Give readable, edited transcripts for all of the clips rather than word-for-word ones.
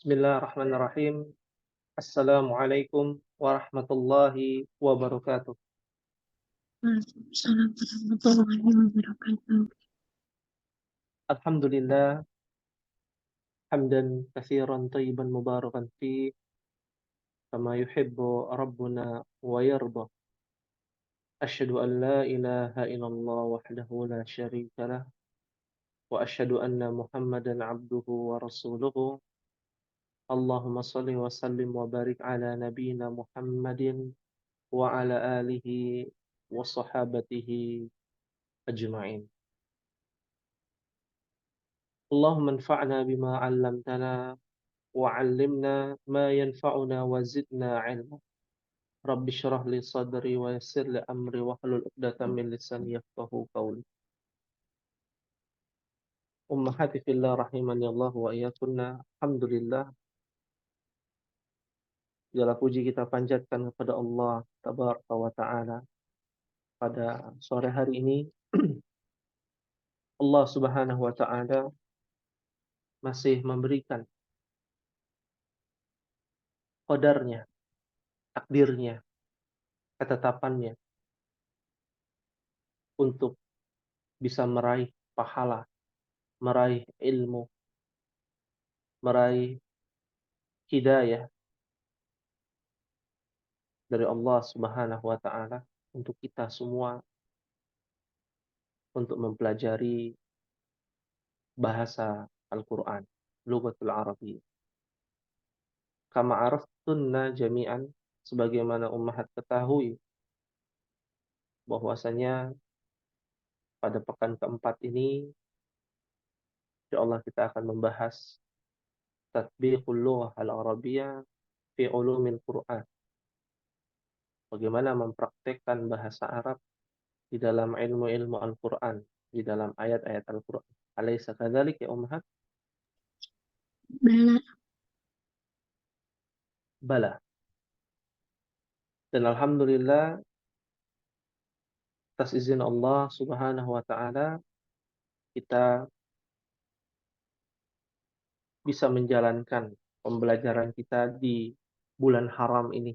Bismillahirrahmanirrahim. Assalamualaikum warahmatullahi wabarakatuh. Waalaikumsalam warahmatullahi wabarakatuh. Alhamdulillah, hamdan katsiran thayyiban mubarakan fi kama yuhibbu rabbuna wa yarda. Asyhadu an la ilaha illallah wahdahu la syarika lah wa asyhadu anna Muhammadan abduhu wa rasuluhu. Allahumma shalli wa sallim wa barik ala nabiyyina Muhammadin wa ala alihi wa sahabatihi ajma'in. اللهم انفعنا بما علمتنا وعلمنا ما ينفعنا وزدنا علما رب اشرح لي صدري ويسر لي أمري واحلل عقدة من لساني يفقهوا قولي. Ummahati fillah rahimani Allah wa iyyakunna. Alhamdulillah, segala puji kita panjatkan kepada Allah tabaraka wa taala. Pada sore hari ini Allah Subhanahu wa taala masih memberikan qadarnya, takdirnya, ketetapannya untuk bisa meraih pahala, meraih ilmu, meraih hidayah dari Allah Subhanahu wa taala untuk kita semua untuk mempelajari bahasa Al-Qur'an, Lughatul Arabiyyah. Kama araftunna jami'an, sebagaimana ummahat ketahui bahwasanya pada pekan keempat ini insyaallah kita akan membahas tatbiqul lughah al-arabiyyah fi ulumil Qur'an. Bagaimana mempraktekkan bahasa Arab di dalam ilmu-ilmu Al-Qur'an, di dalam ayat-ayat Al-Qur'an. Alaysa kadzalik ya ummahat? Bala, Bala. Dan alhamdulillah atas izin Allah Subhanahu wa taala kita bisa menjalankan pembelajaran kita di bulan haram ini,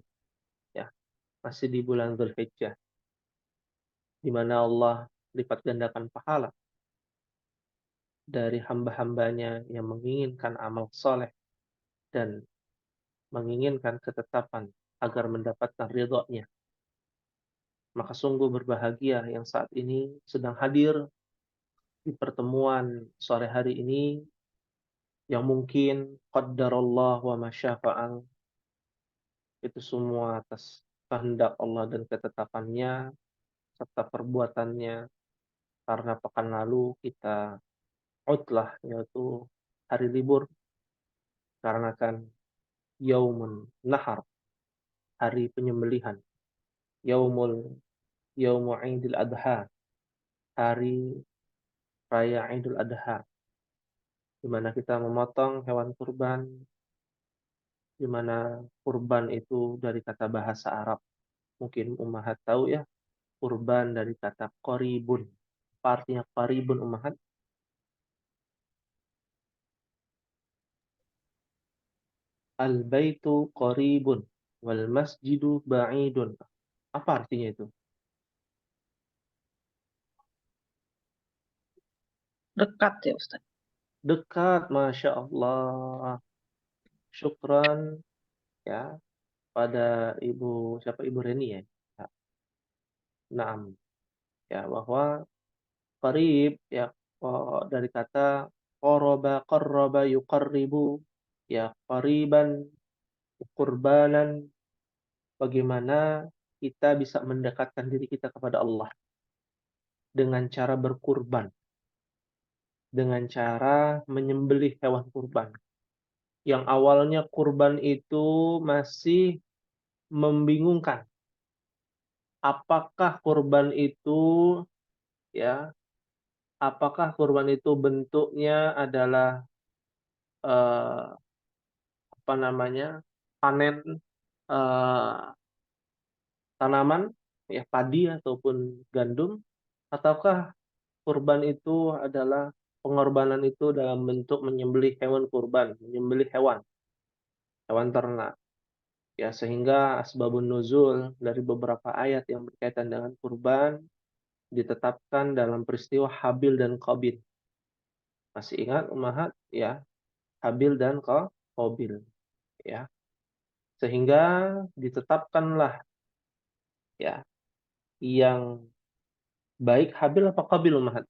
ya. Masih di bulan Dzulhijjah, di mana Allah lipat gandakan pahala dari hamba-hambanya yang menginginkan amal soleh dan menginginkan ketetapan agar mendapatkan ridhonya. Maka sungguh berbahagia yang saat ini sedang hadir di pertemuan sore hari ini, yang mungkin qaddarallah wa masyafa'al, itu semua atas kehendak Allah dan ketetapannya serta perbuatannya, karena pekan lalu kita utlah, yaitu hari libur, karena kan yaumun nahar, hari penyembelihan, yaumu Idul Adha, hari raya Idul Adha, di mana kita memotong hewan kurban, di mana kurban itu dari kata bahasa Arab. Mungkin ummahat tahu ya, kurban dari kata qaribun. Apa artinya qaribun ummahat? Al-baitu qaribun wal masjidu ba'idun. Apa artinya itu? dekat ya Ustaz. Dekat, Masya Allah. Syukran ya pada Ibu, siapa, Ibu Reni ya? Ya, Naam. Ya, bahwa qarib ya, dari kata qarraba yuqarribu, ya, qariban, qurbanan, bagaimana kita bisa mendekatkan diri kita kepada Allah dengan cara berkurban, dengan cara menyembelih hewan kurban. Yang awalnya kurban itu masih membingungkan. Apakah kurban itu, ya, apakah kurban itu bentuknya adalah eh, apa namanya, panen eh, tanaman, ya, padi ataupun gandum, ataukah kurban itu adalah pengorbanan itu dalam bentuk menyembelih hewan kurban, menyembelih hewan. hewan ternak. Ya, sehingga asbabun nuzul dari beberapa ayat yang berkaitan dengan kurban ditetapkan dalam peristiwa Habil dan Qabil. Masih ingat Ummahat ya, Habil dan Qabil ya. Sehingga ditetapkanlah ya yang baik Habil apa Qabil Ummahat?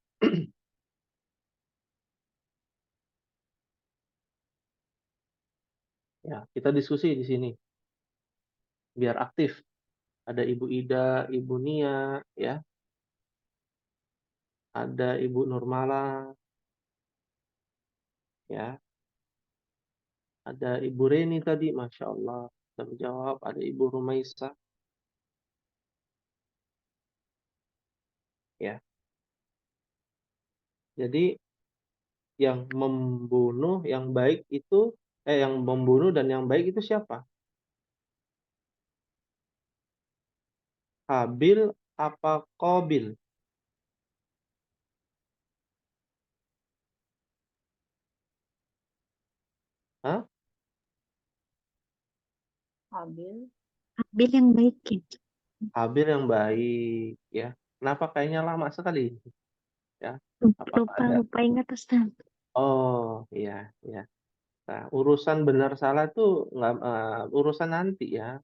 Ya, kita diskusi di sini biar aktif. Ada Ibu Ida, Ibu Nia ya, ada Ibu Nurmala ya, ada Ibu Reni tadi, Masya Allah sudah menjawab, ada Ibu Rumaisa ya. Jadi yang membunuh yang baik itu yang membunuh dan yang baik itu siapa? Habil apa Qabil? Hah? Habil. Habil yang baik ya. Habil yang baik ya. Kenapa kayaknya lama sekali ya? Apakah Lupa ada? lupa ingat Ustaz. Oh iya iya. Nah, urusan benar salah tuh nggak urusan nanti ya.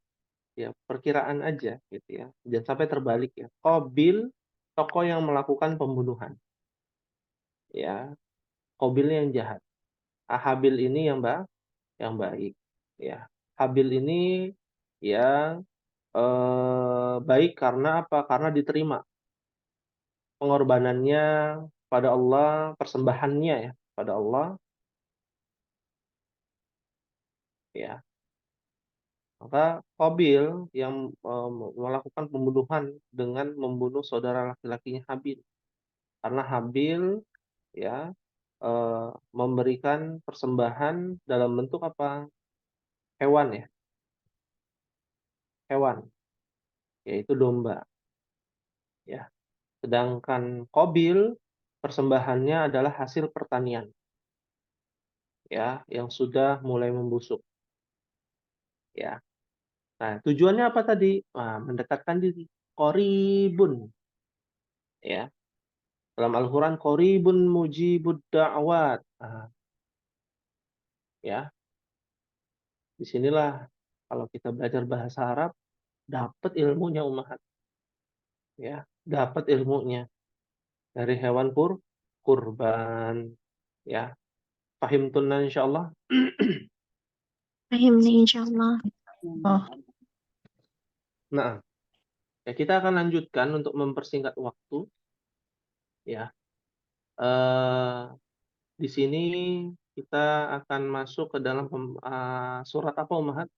Ya perkiraan aja gitu ya. Jangan sampai terbalik ya. Qabil tokoh yang melakukan pembunuhan ya. Qabilnya yang jahat. Habil ini yang baik ya. Habil ini yang baik karena apa? Karena diterima pengorbanannya pada Allah, persembahannya ya pada Allah ya. Maka Qabil yang melakukan pembunuhan dengan membunuh saudara laki-lakinya Habil. Karena Habil ya memberikan persembahan dalam bentuk apa? Hewan ya, hewan, yaitu domba ya. Sedangkan Qabil persembahannya adalah hasil pertanian ya yang sudah mulai membusuk ya. Nah, tujuannya apa tadi? Nah, mendekatkan diri. Qoribun ya. Dalam Al-Qur'an qoribun mujibud da'wat. Nah, ya. Disinilah kalau kita belajar bahasa Arab dapat ilmunya Ummahat ya. Dapat ilmunya dari hewan kurban ya. Fahimtunna insyaallah. Paham nih insyaallah. Oh, Nah, ya kita akan lanjutkan untuk mempersingkat waktu ya. Eh di sini kita akan masuk ke dalam surat apa Ummahat?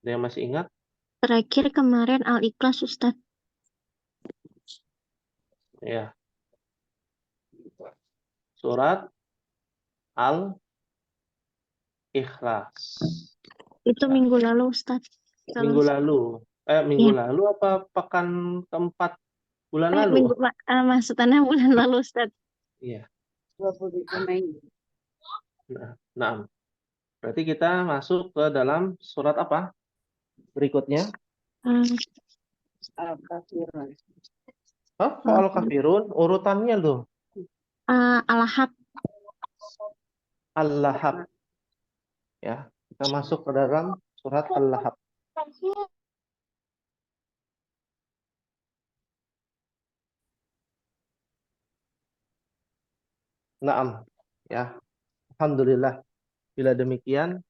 Ada yang masih ingat? terakhir kemarin Al-Ikhlas Ustaz. Ya, surat Al-Ikhlas. Itu Ya, minggu lalu Ustaz. Kalau minggu lalu. Minggu ya, lalu apa pekan keempat bulan lalu? minggu maksudnya bulan lalu Ustaz. Iya. 27 Mei. Nah, berarti kita masuk ke dalam surat apa? Berikutnya. Hmm, Al-Kafirun. Oh, kok Al-Kafirun? Urutannya loh. Al-Ahab. Al-Lahab. Ya, kita masuk ke dalam surat Al-Lahab. Naam. Ya, alhamdulillah. Bila demikian,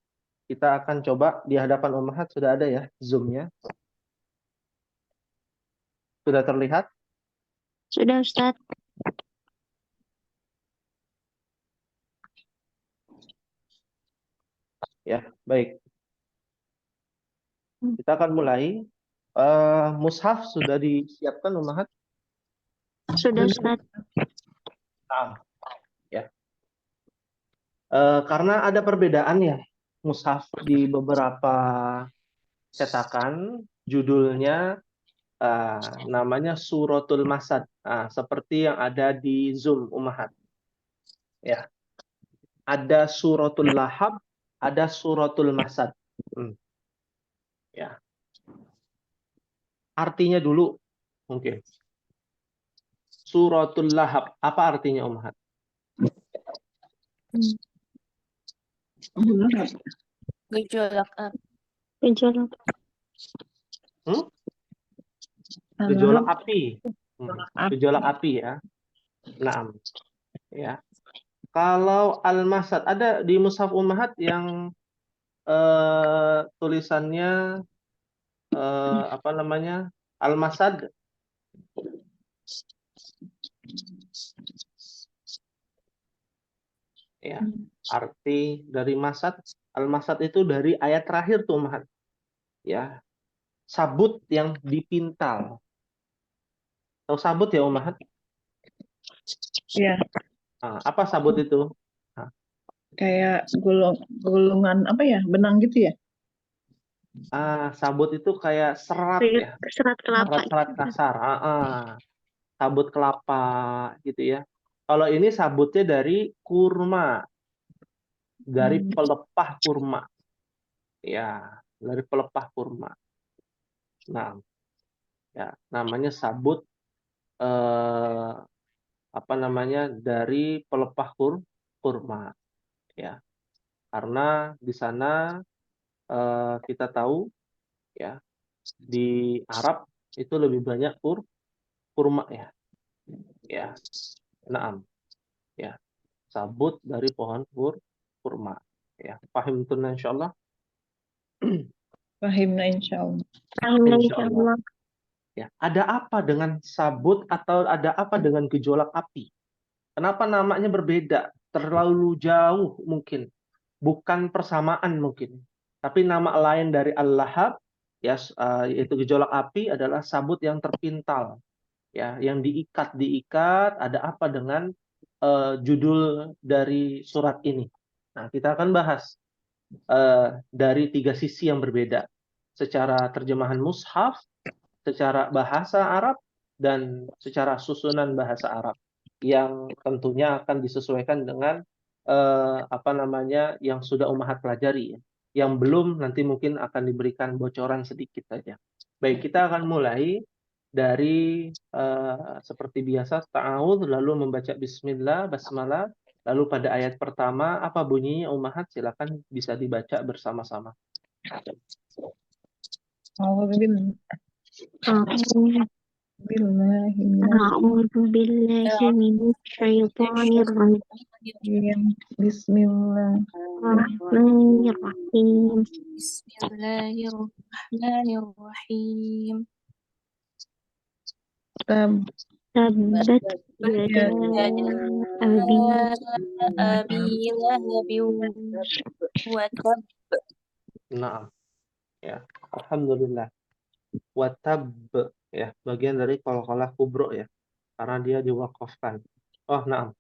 kita akan coba di hadapan Ummahat sudah ada ya Zoom-nya. Sudah terlihat? Sudah Ustaz. Ya, baik. Kita akan mulai. Mushaf sudah disiapkan Ummahat? Sudah Ustaz. Naam. Ya. Karena ada perbedaan ya mushaf di beberapa cetakan judulnya namanya Suratul Masad. Seperti yang ada di Zoom Ummahat. Ya, ada Suratul Lahab, ada Suratul Masad. Ya, artinya dulu mungkin. Suratul Lahab, apa artinya Ummahat? Gejolak api. Gejolak. Gejolak api. Api. Gejolak api ya. Naam. Ya. Kalau Al-Masad ada di Mushaf Ummahat yang tulisannya apa namanya? Al-Masad. Ya, arti dari Masad, Al-Masad itu dari ayat terakhir tuh Ummahat. Ya. Sabut yang dipintal. Tahu sabut ya Ummahat? Iya, Apa sabut itu? kayak gulungan apa ya? Benang gitu ya? Sabut itu kayak serat ya. Serat kelapa. Serat kasar. Sabut kelapa gitu ya. Kalau ini sabutnya dari kurma. Dari pelepah kurma. Ya, dari pelepah kurma. Nah, ya, namanya sabut apa namanya? Dari pelepah kurma. Ya. Karena di sana kita tahu ya, di Arab itu lebih banyak kurma ya. Ya. Naam. Ya. Sabut dari pohon kurma. Ya. Paham itu insyaallah? Fahimna insyaallah. Insyaallah. Ya, ada apa dengan sabut atau ada apa dengan gejolak api? Kenapa namanya berbeda? Terlalu jauh mungkin. Bukan persamaan mungkin. Tapi nama lain dari Al-Lahab ya, yaitu gejolak api adalah sabut yang terpintal. Ya, yang diikat ada apa dengan judul dari surat ini? Nah, kita akan bahas dari 3 sisi yang berbeda. Secara terjemahan mushaf, secara bahasa Arab, dan secara susunan bahasa Arab. Yang tentunya akan disesuaikan dengan apa namanya yang sudah Ummahat pelajari. Yang belum nanti mungkin akan diberikan bocoran sedikit saja. Baik, kita akan mulai dari seperti biasa ta'awudz, lalu membaca bismillah, basmalah, lalu pada ayat pertama apa bunyinya Ummahat, silakan bisa dibaca bersama-sama. أعوذ بالله من الشيطان الرجيم. بسم الله الرحمن الرحيم. بسم الله الرحمن الرحيم تبت يدا أبي لهب وتب. Nah, ya, alhamdulillah. Watab ya, bagian dari qalqalah kubro ya, karena dia diwakafkan. Oh, nah,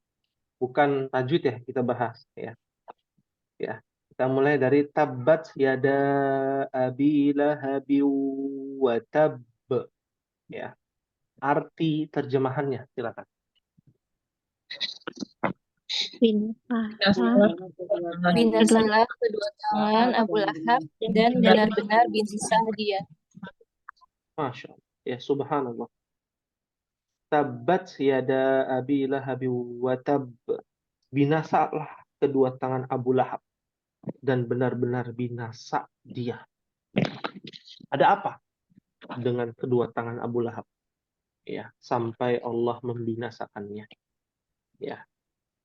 bukan tajwid ya kita bahas ya. Ya, kita mulai dari tabbat yada abi lahabi watab ya. Arti terjemahannya silakan. Binasalah kedua tangan Abu Lahab dan benar-benar binasa dia. Masya Allah. Ya, subhanallah. Tabbat yada abi lahabi watab. Binasalah kedua tangan Abu Lahab dan benar-benar binasa dia. Ada apa dengan kedua tangan Abu Lahab? Ya, sampai Allah membinasakannya. Ya,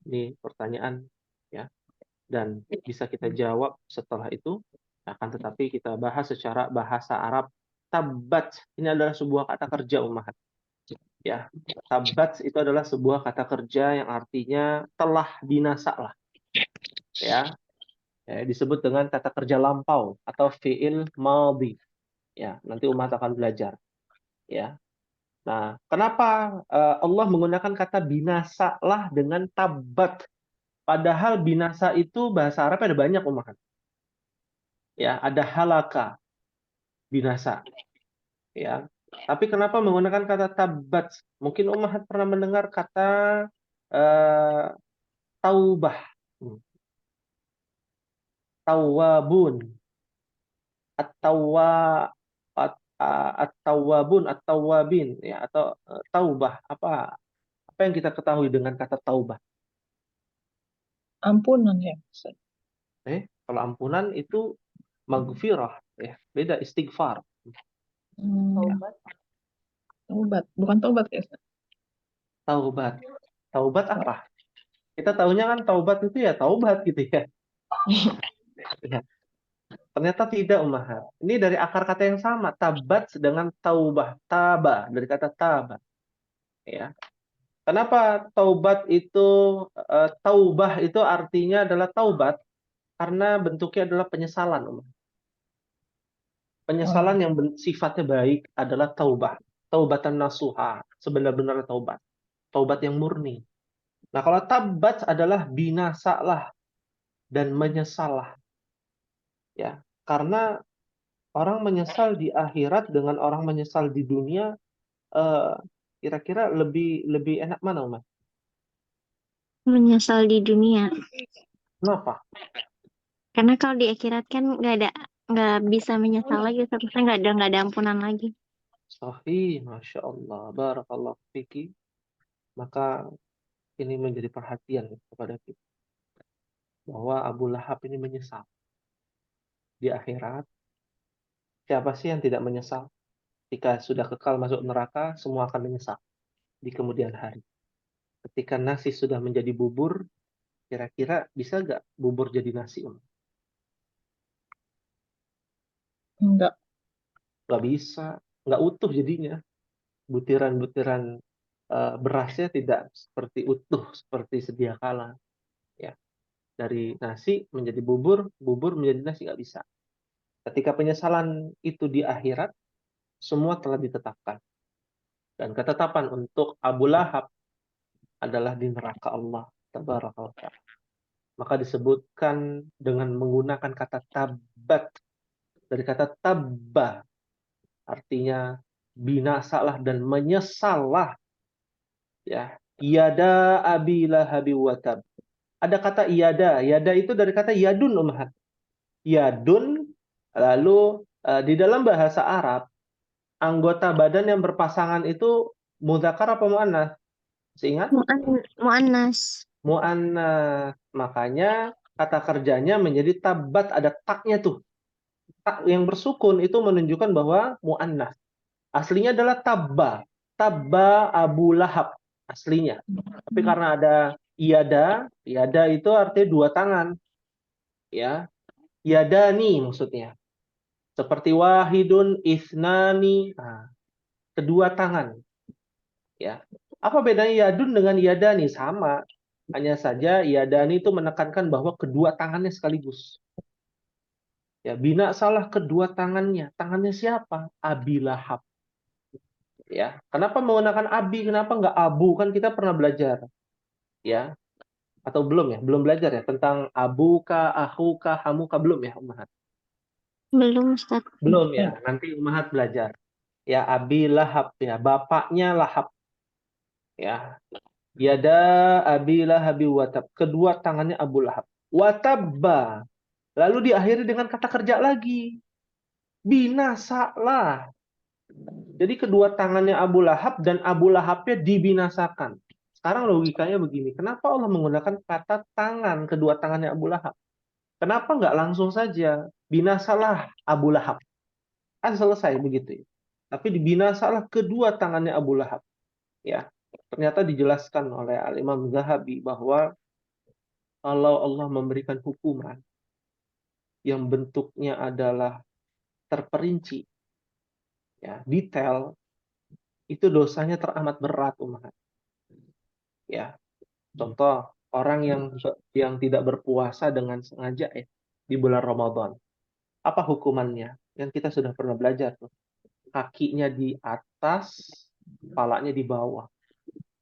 ini pertanyaan ya, dan bisa kita jawab setelah itu. Akan tetapi kita bahas secara bahasa Arab. Tabbat ini adalah sebuah kata kerja Ummahat. Ya, tabbat itu adalah sebuah kata kerja yang artinya telah binasa lah. Ya, disebut dengan kata kerja lampau atau fi'il madhi. Ya, nanti umat akan belajar. Ya. Nah, kenapa Allah menggunakan kata binasa lah dengan tabat? Padahal binasa itu bahasa Arab ada banyak umat. Ya, ada halaka binasa. ya. Tapi kenapa menggunakan kata tabat? Mungkin Ummahat pernah mendengar kata taubah, tawabun, at-tawwa, at-tawwabun, at-tawwabin, ya, atau taubah. Apa yang kita ketahui dengan kata taubah? Ampunan ya, Ustaz. Kalau ampunan itu maghfirah, ya. Beda istighfar. Taubat. Taubat, bukan taubat ya, Ustaz. Taubat. Taubat apa? Kita tahunya kan taubat itu ya taubat gitu ya. Ya. Ternyata tidak, Ummahat. Ini dari akar kata yang sama. Tabat dengan taubah. Taba, dari kata taba. Ya. Kenapa taubat itu, taubah itu artinya adalah taubat? Karena bentuknya adalah penyesalan, Ummahat. Penyesalan yang sifatnya baik adalah taubah. Taubatan nasuha. Sebenar-benar taubat. Taubat yang murni. Nah, kalau tabat adalah binasalah dan menyesalah. Ya, karena orang menyesal di akhirat dengan orang menyesal di dunia, kira-kira lebih enak mana, Mas? Menyesal di dunia. Kenapa? Karena kalau di akhirat kan nggak bisa menyesal lagi, seharusnya nggak ada ampunan lagi. Sahih, Masya Allah, Barakallah fiki. Maka ini menjadi perhatian kepada kita. Bahwa Abu Lahab ini menyesal. Di akhirat, siapa sih yang tidak menyesal? Ketika sudah kekal masuk neraka, semua akan menyesal di kemudian hari. Ketika nasi sudah menjadi bubur, kira-kira bisa nggak bubur jadi nasi? Enggak. Nggak bisa, nggak utuh jadinya. Butiran-butiran berasnya tidak seperti utuh seperti sedia kala. Ya, dari nasi menjadi bubur, bubur menjadi nasi, nggak bisa. Ketika penyesalan itu di akhirat, semua telah ditetapkan. Dan ketetapan untuk Abu Lahab adalah di neraka Allah Tabaraka wa Ta'ala. Maka disebutkan dengan menggunakan kata tabat. Dari kata tabba, artinya binasalah dan menyesallah. Ya, yada abi lahabi watab. Ada kata yada. Yada itu dari kata yadun, Ummahat. Yadun, lalu di dalam bahasa Arab, anggota badan yang berpasangan itu mudzakkar apa muannas? Ingat? Mu'annas. Muannas. Makanya kata kerjanya menjadi tabat, ada taknya tuh. Tak yang bersukun itu menunjukkan bahwa muannas. Aslinya adalah tabba. Tabba Abu Lahab aslinya. Tapi karena ada iada, iada itu artinya dua tangan. Ya, yadani maksudnya. Seperti wahidun, isnani, kedua tangan. Ya. Apa bedanya yadun dengan yadani? Sama. Hanya saja yadani itu menekankan bahwa kedua tangannya sekaligus. Ya, bina salah kedua tangannya. Tangannya siapa? Abi Lahab. Ya. Kenapa menggunakan abi? Kenapa nggak abu? Kan kita pernah belajar. Ya. Atau belum ya? Belum belajar ya tentang abuka, akhuka, hamuka, belum ya, Ummahat? Belum, Ustaz. Belum ya. Nanti Ummahat belajar. Ya, Abi Lahab ya, bapaknya Lahab. Ya. Yada Abi Lahabi watab. Kedua tangannya Abu Lahab. Watabba. Lalu diakhiri dengan kata kerja lagi. Binasalah. Jadi kedua tangannya Abu Lahab dan Abu Lahabnya dibinasakan. Sekarang logikanya begini. Kenapa Allah menggunakan kata tangan, kedua tangannya Abu Lahab? Kenapa nggak langsung saja binasalah Abu Lahab? Kan selesai begitu ya. Tapi dibinasalah kedua tangannya Abu Lahab. Ya. Ternyata dijelaskan oleh Al-Imam Zahabi bahwa kalau Allah memberikan hukuman yang bentuknya adalah terperinci, ya, detail, itu dosanya teramat berat, Ummahat. Ya, contoh orang yang tidak berpuasa dengan sengaja ya di bulan Ramadan. Apa hukumannya? Yang kita sudah pernah belajar tuh. Kakinya di atas, kepalanya di bawah,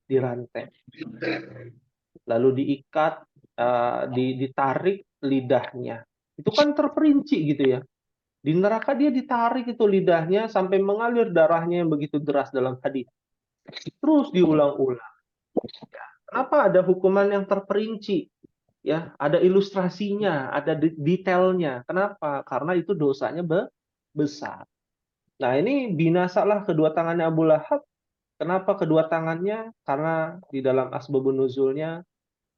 dirantai. Lalu diikat, ditarik lidahnya. Itu kan terperinci gitu ya. Di neraka dia ditarik itu lidahnya sampai mengalir darahnya yang begitu deras dalam hadis. Terus diulang-ulang. Ya. Kenapa ada hukuman yang terperinci? Ya, ada ilustrasinya, ada detailnya. Kenapa? Karena itu dosanya besar. Nah, ini binasalah kedua tangannya Abu Lahab. Kenapa kedua tangannya? Karena di dalam asbabun nuzulnya,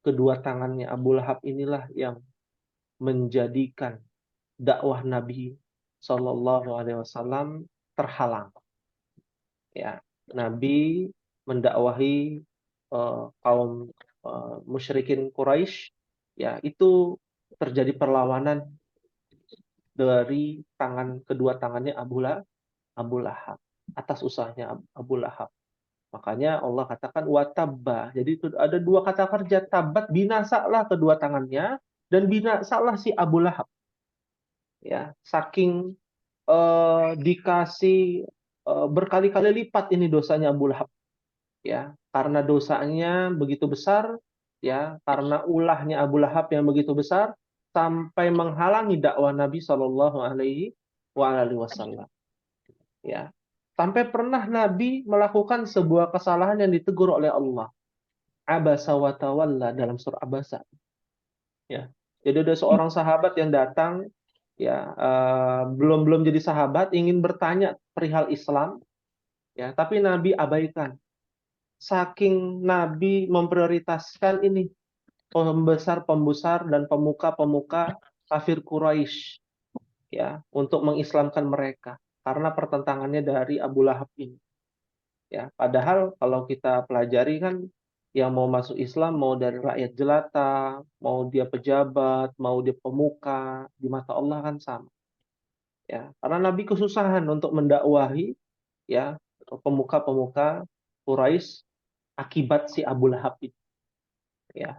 kedua tangannya Abu Lahab inilah yang menjadikan dakwah Nabi Shallallahu Alaihi Wasallam terhalang. Ya, Nabi mendakwahi kaum musyrikin Quraisy, ya itu terjadi perlawanan dari kedua tangannya Abu Lahab atas usahanya Abu Lahab. Makanya Allah katakan watabba. Jadi itu ada dua kata kerja, tabat, binasalah kedua tangannya dan binasalah si Abu Lahab. Ya, saking dikasih berkali-kali lipat ini dosanya Abu Lahab. Ya, karena dosanya begitu besar, ya, karena ulahnya Abu Lahab yang begitu besar sampai menghalangi dakwah Nabi Shallallahu Alaihi Wasallam. Ya, sampai pernah Nabi melakukan sebuah kesalahan yang ditegur oleh Allah. Abasa wa tawalla dalam surah Abasa. Ya. Jadi ada seorang sahabat yang datang, ya, belum jadi sahabat, ingin bertanya perihal Islam, ya, tapi Nabi abaikan. Saking Nabi memprioritaskan ini pembesar-pembesar dan pemuka-pemuka kafir Quraisy, ya, untuk mengislamkan mereka karena pertentangannya dari Abu Lahab ini. Ya, padahal kalau kita pelajari kan yang mau masuk Islam mau dari rakyat jelata, mau dia pejabat, mau dia pemuka, di mata Allah kan sama. Ya, karena Nabi kesusahan untuk mendakwahi, ya, pemuka-pemuka Quraisy akibat si Abu Lahab itu. Ya.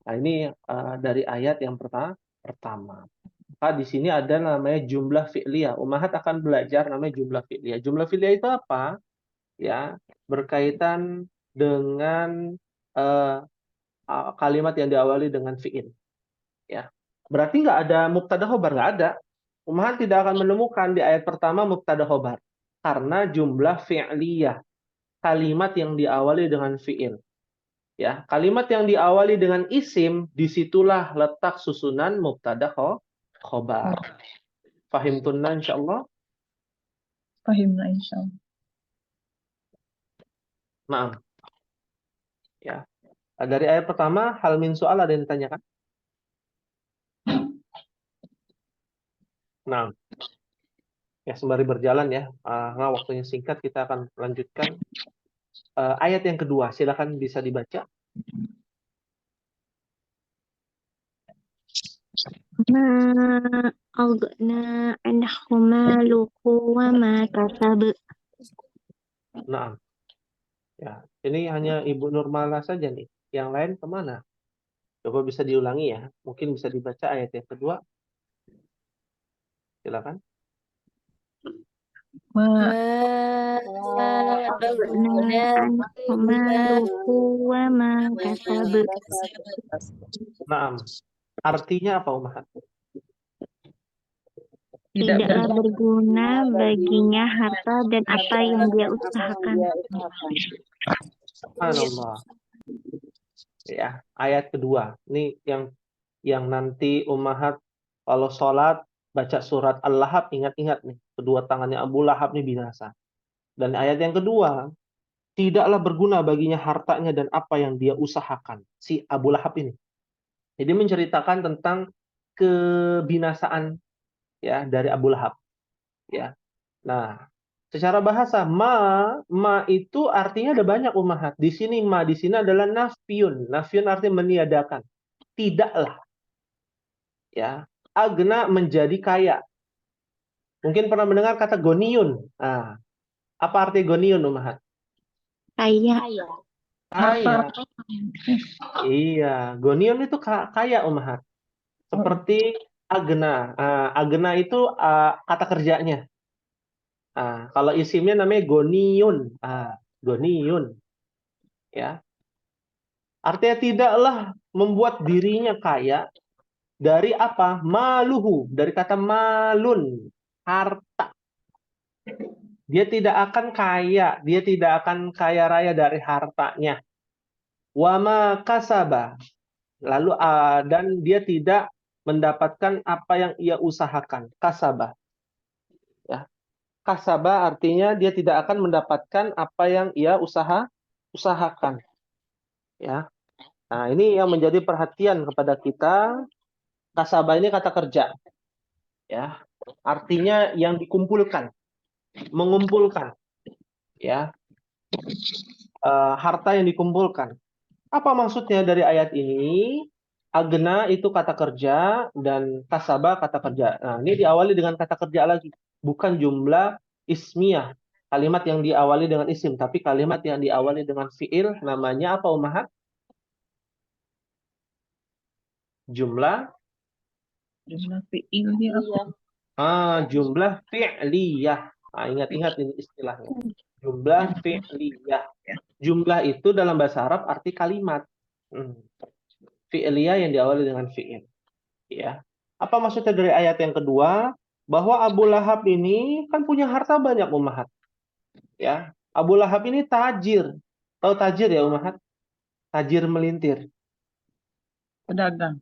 Nah, ini dari ayat yang pertama. Maka di sini ada namanya jumlah fi'liyah. Ummahat akan belajar namanya jumlah fi'liyah. Jumlah fi'liyah itu apa? Ya, berkaitan dengan kalimat yang diawali dengan fi'il. Ya. Berarti nggak ada mubtada khobar, nggak ada. Ummahat tidak akan menemukan di ayat pertama mubtada khobar. Karena jumlah fi'liyah. Kalimat yang diawali dengan fi'il. Ya, kalimat yang diawali dengan isim, disitulah letak susunan mubtada khobar. Fahimtunna insyaallah. Fahimna insyaallah. Maaf. Ya. Dari ayat pertama, hal min soal ada yang ditanyakan? Nah, ya sembari berjalan ya, karena waktunya singkat, kita akan lanjutkan ayat yang kedua. Silakan bisa dibaca. Ma aghna anhu maluhu wa ma kasab. Nah, ya ini hanya Ibu Nurmala saja nih. Yang lain kemana? Coba bisa diulangi ya. Mungkin bisa dibaca ayat yang kedua. Silakan. Ma Aghna anhu maluhu wa ma kasab. Nah, artinya apa, Umahat? Tidaklah berguna baginya harta dan apa yang dia usahakan. Subhanallah. Ya, ayat kedua. Ini yang nanti Ummahat kalau sholat baca surat Al-Lahab, ingat-ingat nih, kedua tangannya Abu Lahab nih binasa. Dan ayat yang kedua, tidaklah berguna baginya hartanya dan apa yang dia usahakan, si Abu Lahab ini. Jadi menceritakan tentang kebinasaan, ya, dari Abu Lahab. Ya. Nah, secara bahasa ma itu artinya ada banyak, Ummahat. Di sini di sini adalah nafyun. Nafyun artinya meniadakan. Tidaklah. Ya. Agna menjadi kaya. Mungkin pernah mendengar kata goniun. Nah, apa arti goniun, Ummahat? Kaya. Kaya. Iya, goniun itu kaya, Ummahat. Seperti agna. Agna itu kata kerjanya. Kalau isimnya namanya goniun. Goniun. Ya. Artinya tidaklah membuat dirinya kaya dari apa? Maluhu. Dari kata malun. harta. Dia tidak akan kaya, dia tidak akan kaya raya dari hartanya. Wa ma kasaba. Lalu dan dia tidak mendapatkan apa yang ia usahakan. Kasaba. Ya. Kasaba artinya dia tidak akan mendapatkan apa yang ia usahakan. Ya. Nah, ini yang menjadi perhatian kepada kita. Kasaba ini kata kerja. Ya. Artinya yang dikumpulkan, mengumpulkan. Ya. Harta yang dikumpulkan. Apa maksudnya dari ayat ini? Agna itu kata kerja dan kasaba kata kerja. Nah, ini diawali dengan kata kerja lagi. Bukan jumlah ismiyah. Kalimat yang diawali dengan isim. Tapi kalimat yang diawali dengan fi'il. Namanya apa, Ummahat? Jumlah fi'ilnya apa? jumlah fi'liyah. Nah, ingat-ingat ini istilahnya. Jumlah fi'liyah. Jumlah itu dalam bahasa Arab arti kalimat. Fi'liyah yang diawali dengan fi'il. Ya. Apa maksudnya dari ayat yang kedua? Bahwa Abu Lahab ini kan punya harta banyak, Ummahat. Ya. Abu Lahab ini tajir. Tahu tajir ya, Ummahat? Tajir melintir. Pedagang.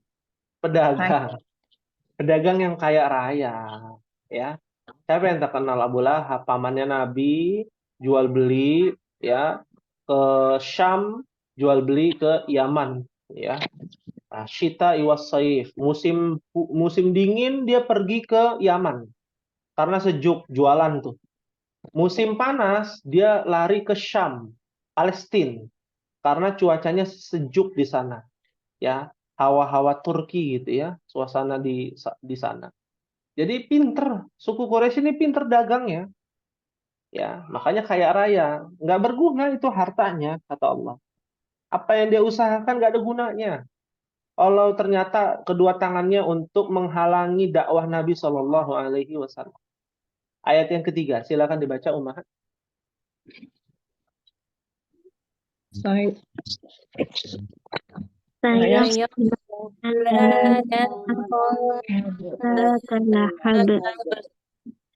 Pedagang yang kaya raya. Ya. Siapa yang terkenal Abu Lahab? Pamannya Nabi, jual beli ya ke Syam, jual beli ke Yaman, ya. Nah, Syita iwas saif, musim dingin dia pergi ke Yaman karena sejuk, jualan tuh. Musim panas dia lari ke Syam, Palestina, karena cuacanya sejuk di sana, ya. Hawa-hawa Turki gitu ya, suasana di sana. Jadi pinter, suku Quraisy ini pinter dagang ya. Ya, makanya kaya raya, nggak berguna itu hartanya, kata Allah. Apa yang dia usahakan nggak ada gunanya. Kalau ternyata kedua tangannya untuk menghalangi dakwah Nabi Shallallahu Alaihi Wasallam. Ayat yang ketiga, silakan dibaca, Ummahat. Saya Saya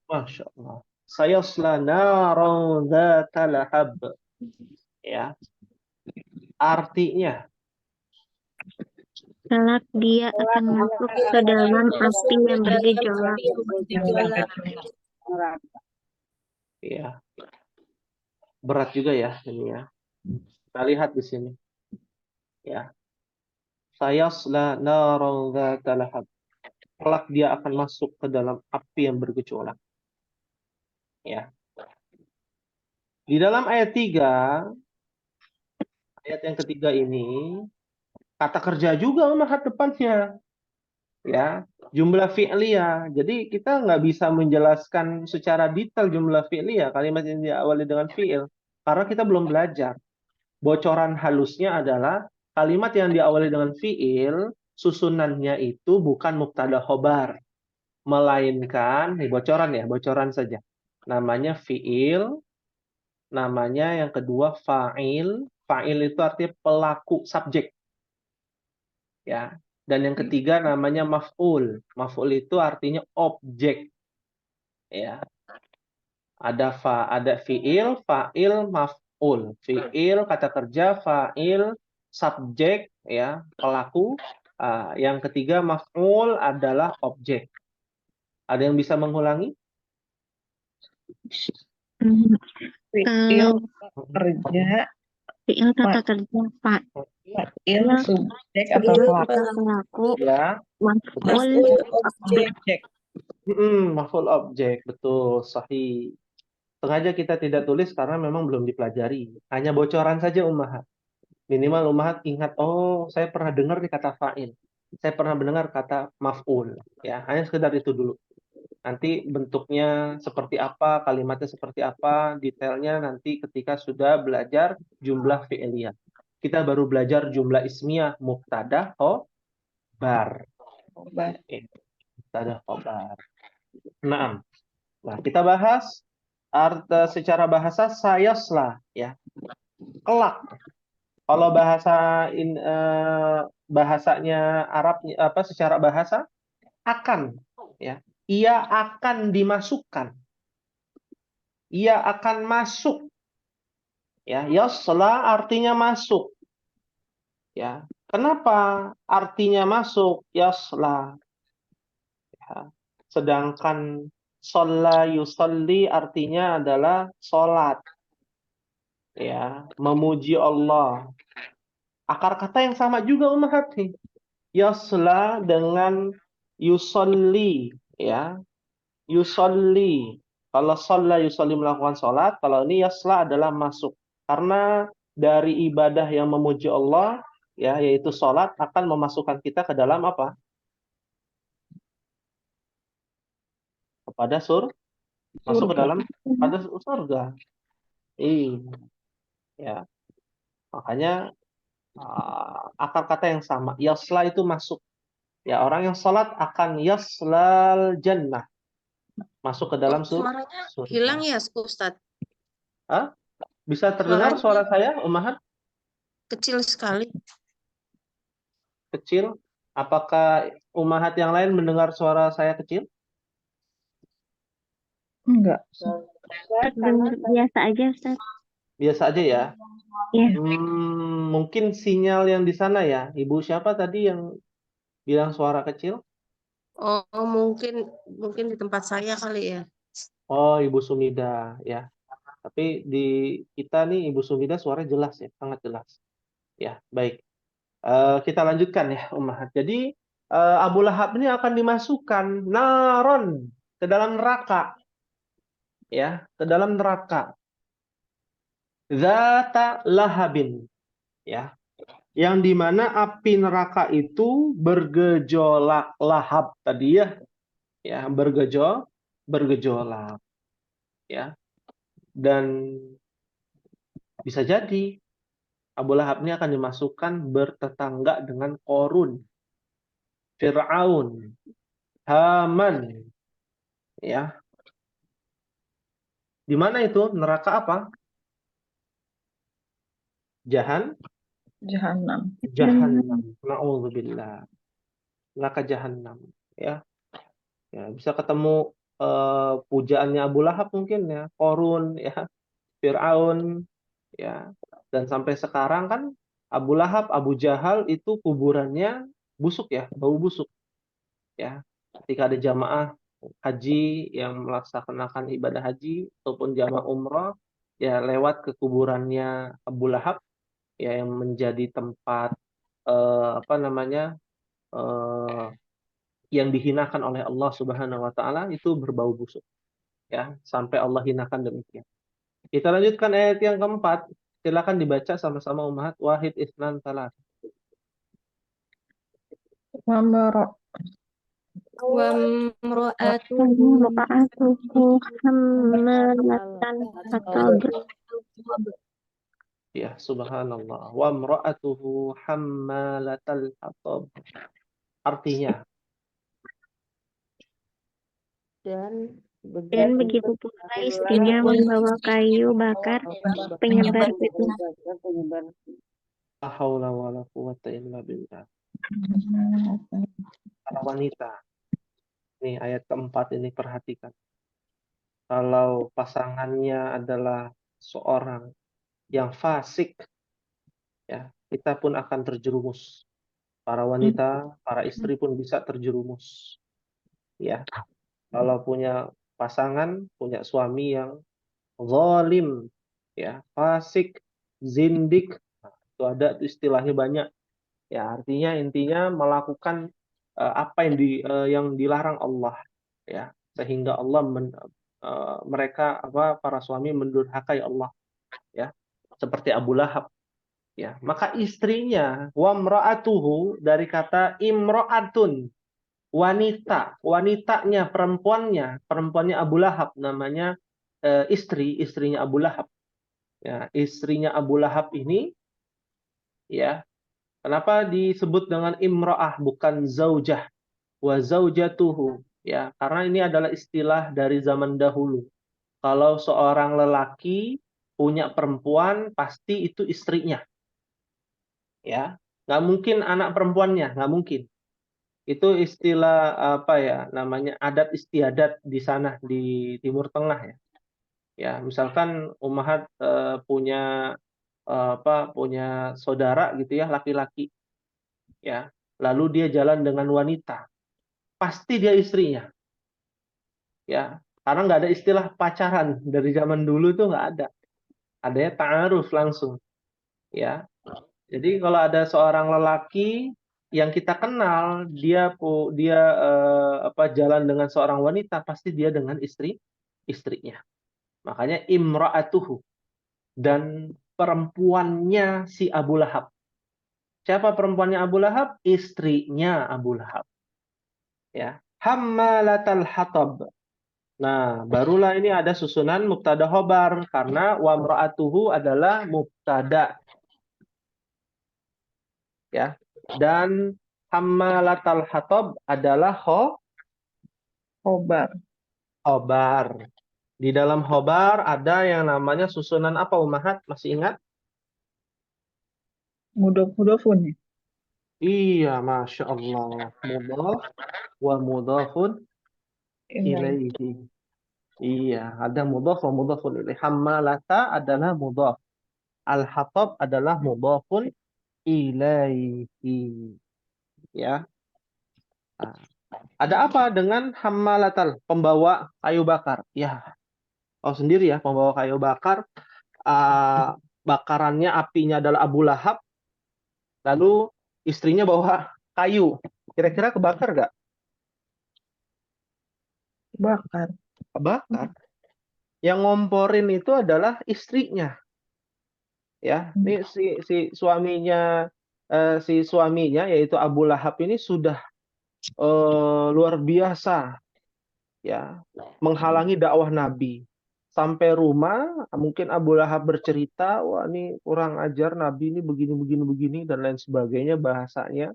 Masya Allah. Sayasla naran dzata lahab. Ya. Artinya, kelak dia akan masuk ke dalam api yang bergejolak. ya. Berat juga ya ini ya. Kita lihat di sini. Ya. Sayasla naran dzata lahab. Kelak dia akan masuk ke dalam api yang bergejolak. Ya. Di dalam ayat 3, ayat yang ketiga ini, kata kerja juga Ummahat depannya. Ya, jumlah fi'liyah. Jadi kita nggak bisa menjelaskan secara detail jumlah fi'liyah, kalimat yang diawali dengan fi'il. Karena kita belum belajar. Bocoran halusnya adalah kalimat yang diawali dengan fi'il, susunannya itu bukan mubtada khobar. Melainkan, bocoran saja. Namanya fi'il, namanya yang kedua fa'il. Fa'il itu artinya pelaku, subjek. Ya. Dan yang ketiga namanya maf'ul. Maf'ul itu artinya objek. Ya. Ada fi'il, fa'il, maf'ul. Fi'il kata kerja, fa'il subjek ya, pelaku. Yang ketiga maf'ul adalah objek. Ada yang bisa mengulangi? fi'il kerja, Fi'il kata kerja, Pak. fa'il subjek atau Pelaku, Ya. maf'ul, objek. Maf'ul objek, betul, sahih. Sengaja kita tidak tulis karena memang belum dipelajari. Hanya bocoran saja, Ummahat. Minimal Ummahat ingat, oh saya pernah dengar di kata fa'il. Saya pernah mendengar kata maf'ul. Ya, hanya sekedar itu dulu. Nanti bentuknya seperti apa, kalimatnya seperti apa, detailnya nanti ketika sudah belajar jumlah fi'liyah. Kita baru belajar jumlah ismiyah, mubtada, khobar. Mubtada, khobar. Nah, kita bahas secara bahasa sayaslah ya. Kelak. Kalau bahasanya Arab secara bahasa akan ya. ia akan dimasukkan. Ia akan masuk. Ya, yasla artinya masuk. Ya. Kenapa artinya masuk? Yasla. Ya. Sedangkan sholla yusalli artinya adalah sholat. Ya, memuji Allah. Akar kata yang sama juga Ummahat nih. Yasla dengan yusalli, ya. Yusalli. Kalau sholla yusalli melakukan sholat, kalau ini yasla adalah masuk. Karena dari ibadah yang memuji Allah, ya, yaitu sholat akan memasukkan kita ke dalam apa? Kepada masuk ke Surga. dalam pada surga. Iya, ya. Makanya akar kata yang sama. Yasla itu masuk. Ya, orang yang sholat akan yaslal jannah. Masuk ke dalam Suaranya surga. hilang ya, Ustadz? Hah? Bisa terdengar suara saya, Ummahat? Kecil sekali. Kecil? Apakah Ummahat yang lain mendengar suara saya kecil? Enggak. Terdengar biasa aja, Ustaz. Biasa aja ya. Iya. Mungkin sinyal yang di sana ya. Ibu siapa tadi yang bilang suara kecil? Oh, mungkin di tempat saya kali ya. Oh, Ibu Sumida ya. Tapi di kita nih Ibu Sumida suaranya jelas ya, sangat jelas. Ya, baik. Kita lanjutkan ya, Ummahat. Jadi Abu Lahab ini akan dimasukkan naron ke dalam neraka. Ya, ke dalam neraka. Zata lahabin. Ya. Yang dimana api neraka itu bergejolak lahab tadi ya. Ya, bergejolak. Ya. Dan bisa jadi Abu Lahab ini akan dimasukkan bertetangga dengan Qorun, Fir'aun, Haman. Ya. Di mana itu? Neraka apa? Jahannam. Na'udzubillah. Neraka Jahannam. Ya. Ya, bisa ketemu pujaannya Abu Lahab mungkin ya, Qorun ya, Fir'aun ya. Dan sampai sekarang kan Abu Lahab, Abu Jahal itu kuburannya busuk ya, bau busuk ya. Ketika ada jamaah haji yang melaksanakan ibadah haji ataupun jamaah umroh ya lewat ke kuburannya Abu Lahab ya yang menjadi tempat yang dihinakan oleh Allah Subhanahu wa taala itu berbau busuk ya sampai Allah hinakan demikian. Kita lanjutkan ayat yang keempat. Silakan dibaca sama-sama Ummahat. Wahid Isnan Salat. Wa mra'atuhu Imra'atuhu hammalatan hatab. Ya, subhanallah. Wa mra'atuhu hammalatal hatab. Artinya, Dan begitu pula istrinya membawa kayu bakar penyebar fitnah. la haula wala quwata illa billah. Para wanita. Nih ayat keempat ini perhatikan. Kalau pasangannya adalah seorang yang fasik, ya, kita pun akan terjerumus. Para wanita, para istri pun bisa terjerumus. Ya. Kalau punya pasangan, punya suami yang zalim, ya, fasik, zindik, nah, itu ada istilahnya banyak. Ya, artinya intinya melakukan apa yang dilarang Allah, ya, sehingga Allah mereka para suami mendurhakai Allah, ya, seperti Abu Lahab, ya. Maka istrinya wa mra'atuhu dari kata imra'atun, wanitanya, perempuannya Abu Lahab namanya istrinya Abu Lahab. Ya, istrinya Abu Lahab ini ya, kenapa disebut dengan imra'ah bukan zaujah? Wa zaujatuhu, ya, karena ini adalah istilah dari zaman dahulu. Kalau seorang lelaki punya perempuan, pasti itu istrinya. Ya, nggak mungkin anak perempuannya, nggak mungkin. Itu istilah apa ya namanya adat istiadat di sana di Timur Tengah ya. Ya, misalkan Ummahat punya punya saudara gitu ya laki-laki ya. Lalu dia jalan dengan wanita, pasti dia istrinya ya. Karena nggak ada istilah pacaran dari zaman dulu tuh nggak ada. Adanya ta'aruf langsung ya. Jadi kalau ada seorang lelaki yang kita kenal, dia jalan dengan seorang wanita, pasti dia dengan istrinya. Makanya imra'atuhu dan perempuannya si Abu Lahab. Siapa perempuannya Abu Lahab? Istrinya Abu Lahab. Ya, hammalatal hatab. Nah, barulah ini ada susunan mubtada khobar karena wa imra'atuhu adalah mubtada ya. Dan hammalatal hatab adalah Khobar. khobar. Di dalam khobar ada yang namanya susunan apa Ummahat? Masih ingat? Mudhof-mudhofun ya. Iya, Masya Allah. Mudhaf wa mudhafun Ilaih. ilaihi. Iya, ada mudhaf wa mudhafun ilaihi. Hammalata adalah mudhaf. Al-hatab adalah mudhafun ilaihi. Ya. Nah, ada apa dengan hammalatal? Pembawa kayu bakar. Ya, tahu sendiri ya, pembawa kayu bakar. Bakarannya, apinya adalah Abu Lahab. Lalu istrinya bawa kayu. Kira-kira kebakar nggak? Bakar. Kebakar. Yang ngomporin itu adalah istrinya. Ya, ini si suaminya yaitu Abu Lahab ini sudah luar biasa ya menghalangi dakwah Nabi. Sampai rumah mungkin Abu Lahab bercerita, wah ini kurang ajar Nabi ini begini begini begini dan lain sebagainya bahasanya.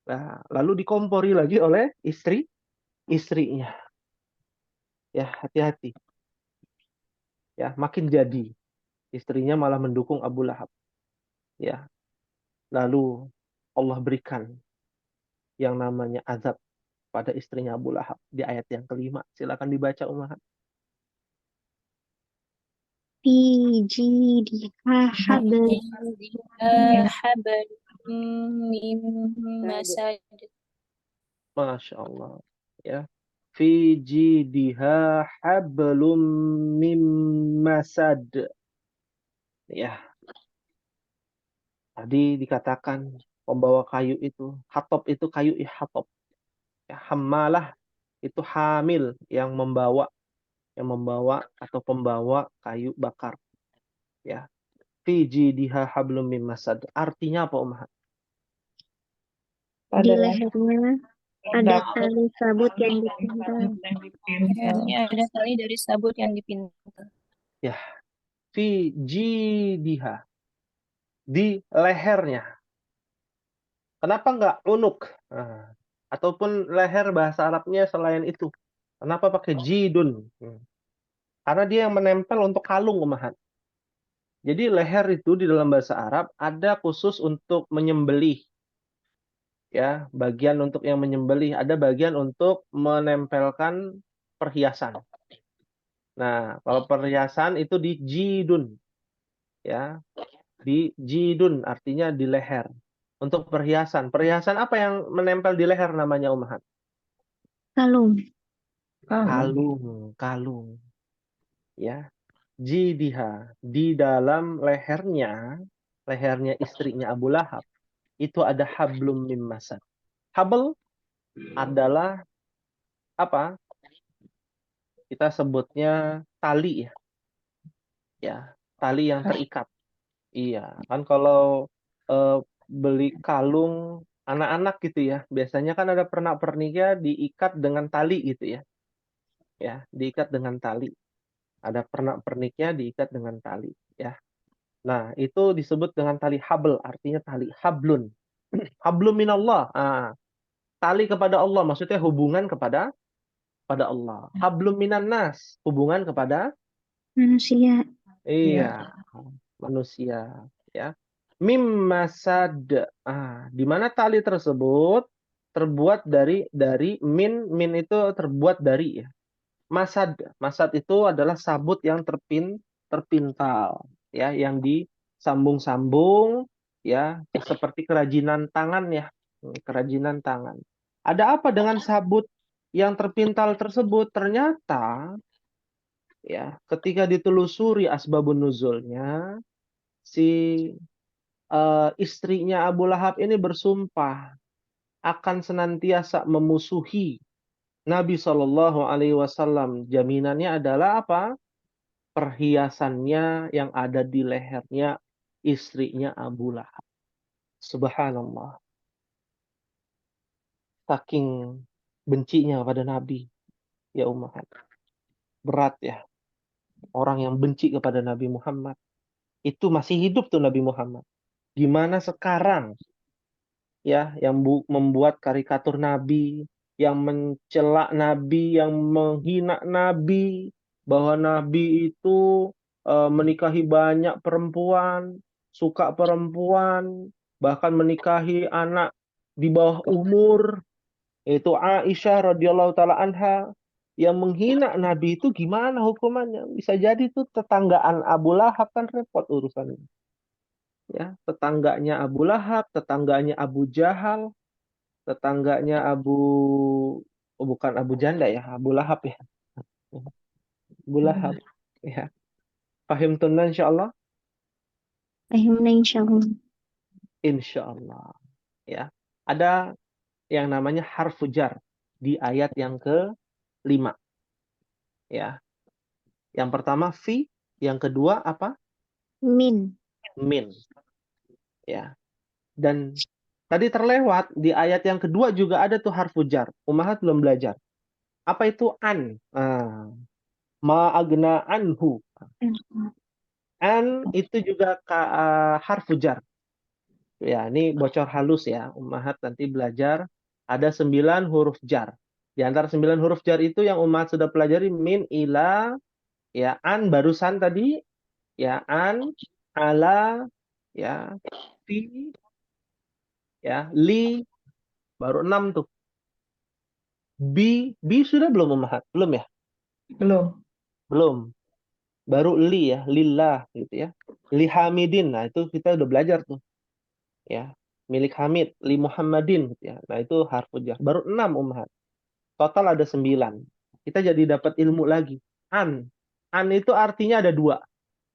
Nah, lalu dikompori lagi oleh istrinya. Ya, hati-hati. Ya, makin jadi istrinya malah mendukung Abu Lahab. Ya. Lalu Allah berikan yang namanya azab pada istrinya Abu Lahab di ayat yang kelima. Silakan dibaca Ummahat. Fi jidha hablum حبل من مسد. Masya Allah. Ya. Fi jidiha hablum mim masad. Ya. Tadi dikatakan pembawa kayu itu, hatab itu kayu hatab. Ya, hammalah itu hamil yang membawa atau pembawa kayu bakar. Ya. Fi jidiha hablum mim masad. Artinya apa, Ummahat? di lehernya ada Dapat tali sabut yang dipintal. yang dipintal. Ini ada tali dari sabut yang dipintal. Ya. Fi jidiha. Di lehernya. Kenapa nggak unuk? Nah, ataupun leher bahasa Arabnya selain itu. Kenapa pakai jidun? Karena dia yang menempel untuk kalung, Ummahat. Jadi leher itu di dalam bahasa Arab ada khusus untuk menyembelih. Ya, bagian untuk yang menyembelih, ada bagian untuk menempelkan perhiasan. Nah, kalau perhiasan itu di jidun. Ya, di jidun artinya di leher. Untuk perhiasan. Perhiasan apa yang menempel di leher namanya Ummahat? Kalung. Kalung. Ya. Jidiha. Di dalam lehernya istrinya Abu Lahab, itu ada hablum mim masad. Habl adalah apa? Kita sebutnya tali ya. Ya, tali yang terikat. Iya, kan kalau beli kalung anak-anak gitu ya, biasanya kan ada pernak-perniknya diikat dengan tali gitu ya. Ya, diikat dengan tali. Ada pernak-perniknya diikat dengan tali ya. Nah, itu disebut dengan tali habl, artinya tali hablun. Hablum minallah. Tali kepada Allah, maksudnya hubungan kepada Allah. Hablum minan nas, hubungan kepada Manusia. iya, manusia ya. Mim masad. Di mana tali tersebut terbuat dari min itu terbuat dari ya. Masad itu adalah sabut yang terpintal ya, yang disambung-sambung ya, seperti kerajinan tangan ya, kerajinan tangan. Ada apa dengan sabut yang terpintal tersebut? Ternyata ya, ketika ditelusuri asbabun nuzulnya, si istrinya Abu Lahab ini bersumpah akan senantiasa memusuhi Nabi Shallallahu Alaihi Wasallam. Jaminannya adalah apa? Perhiasannya yang ada di lehernya istrinya Abu Lahab. Subhanallah. Saking bencinya kepada Nabi, ya ummahat. Berat ya. Orang yang benci kepada Nabi Muhammad. Itu masih hidup tuh Nabi Muhammad. Gimana sekarang ya, yang membuat karikatur Nabi, yang mencela Nabi, yang menghina Nabi, bahwa Nabi itu menikahi banyak perempuan, suka perempuan, bahkan menikahi anak di bawah umur, yaitu Aisyah radhiyallahu taala anha. Yang menghina Nabi itu gimana hukumannya? Bisa jadi itu tetanggaan Abu Lahab, kan repot urusannya. Ya, tetangganya Abu Lahab, tetangganya Abu Jahal, tetangganya oh, bukan Abu Janda ya, Abu Lahab ya. Abu Lahab ya. Paham tunan insyaallah? Akhirnya insyaallah. Insyaallah ya. Ada yang namanya harfu jar di ayat yang ke-5 ya. Yang pertama fi, yang kedua apa? Min. Min ya. Dan tadi terlewat di ayat yang kedua juga ada tuh harfu jar. Ummahat belum belajar. Apa itu an? Ma agna anhu. An itu juga harfu jar. Ya, ini bocor halus ya. Ummahat nanti belajar ada 9 huruf jar. Di antara 9 huruf jar itu yang Ummahat sudah pelajari min, ila, ya, an barusan tadi, ya, an, ala, ya, fi, ya, li, baru 6 tuh. Bi sudah belum Ummahat? Belum ya? Belum. Belum. Baru li ya, lillah gitu ya. Li hamidin. Nah, itu kita udah belajar tuh. Ya. Milik Hamid, li Muhammadin gitu ya. Nah, itu harfu jar. Baru 6 Ummahat. Total ada 9. Kita jadi dapat ilmu lagi. An. An itu artinya ada 2.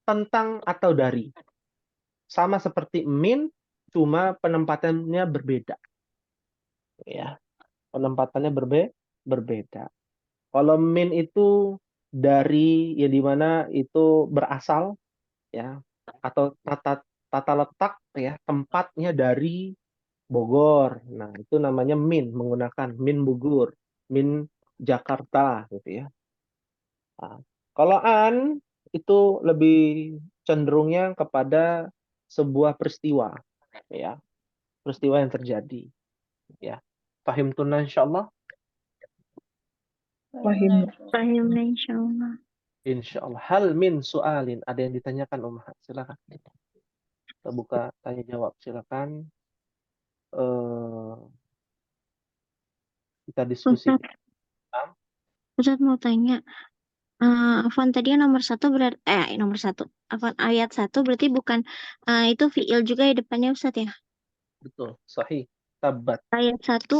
Tentang atau dari. Sama seperti min, cuma penempatannya berbeda. Ya. Penempatannya berbeda. Kalau min itu dari, ya di mana itu berasal, ya, atau tata letak ya, tempatnya dari Bogor. Nah, itu namanya min, menggunakan min Bogor, min Jakarta gitu ya. Nah, kalau an itu lebih cenderungnya kepada sebuah peristiwa ya, peristiwa yang terjadi ya. Fahim tunna insyaallah. Fahim. Akhirnya insyaallah. Insyaallah. Hal min su'alin. Ada yang ditanyakan Ummahat? Silakan. Kita buka tanya jawab. Silakan. Kita diskusi. Ustaz mau tanya. Afwan tadi yang nomor 1 berarti nomor 1. Afwan ayat 1 berarti bukan itu fiil juga ya depannya Ustaz ya? Betul. Sahih. Tabat. Ayat 1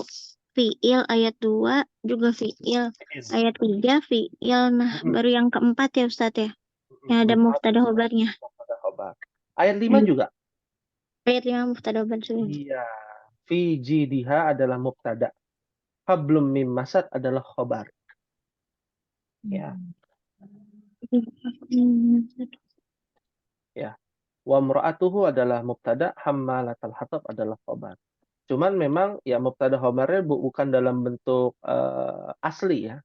fiil, ayat 2 juga fiil, ayat 3 fiil. Nah, baru yang keempat ya Ustaz ya? Yang ada mubtada khobarnya. Mubtada khobar. Ayat 5 juga. Ayat 5 mubtada khobar juga. Iya. Fi jidiha adalah mubtada. Hablum mim masad adalah khobar. Ya. Ya. Wa mra'atuhu adalah mubtada, hammalatal hatab adalah khobar. Cuman memang ya mubtada khobarnya bukan dalam bentuk asli ya.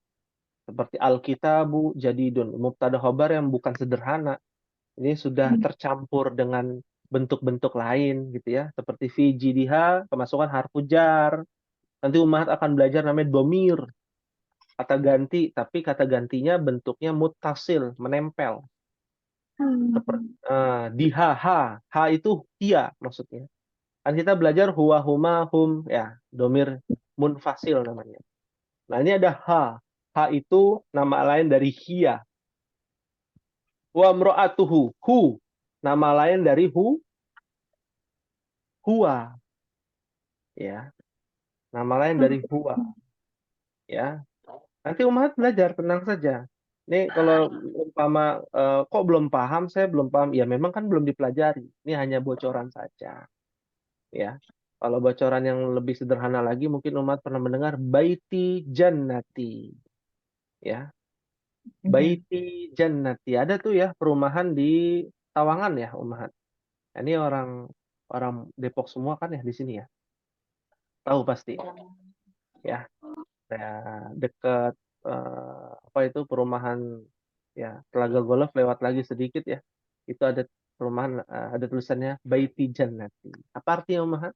Seperti al-kitabu jadidun. Mubtada khobar yang bukan sederhana. Ini sudah tercampur dengan bentuk-bentuk lain gitu ya. Seperti fi jidiha, kemasukan harfu jar. Nanti Ummahat akan belajar namanya domir. Kata ganti, tapi kata gantinya bentuknya muttasil, menempel. Seperti diha, ha itu dia maksudnya. Kan kita belajar huwa, huma, hum, ya, domir munfasil namanya. Nah, ini ada ha. Ha itu nama lain dari hiya. Wa mro'atuhu, hu. Nama lain dari huwa. Ya, nama lain dari huwa. Ya, nanti umat belajar, tenang saja. Ini kalau umpama kok belum paham, saya belum paham. Ya memang kan belum dipelajari. Ini hanya bocoran saja. Ya, kalau bocoran yang lebih sederhana lagi, mungkin umat pernah mendengar baiti jannati. Ya, baiti jannati. Ada tuh ya perumahan di Tawangan ya, umat. Ini orang Depok semua kan ya di sini ya. Tahu pasti. Ya, dekat apa itu perumahan ya Telaga Golf lewat lagi sedikit ya. Itu ada perumahan ada tulisannya Baiti Jannati. Apa artinya umat?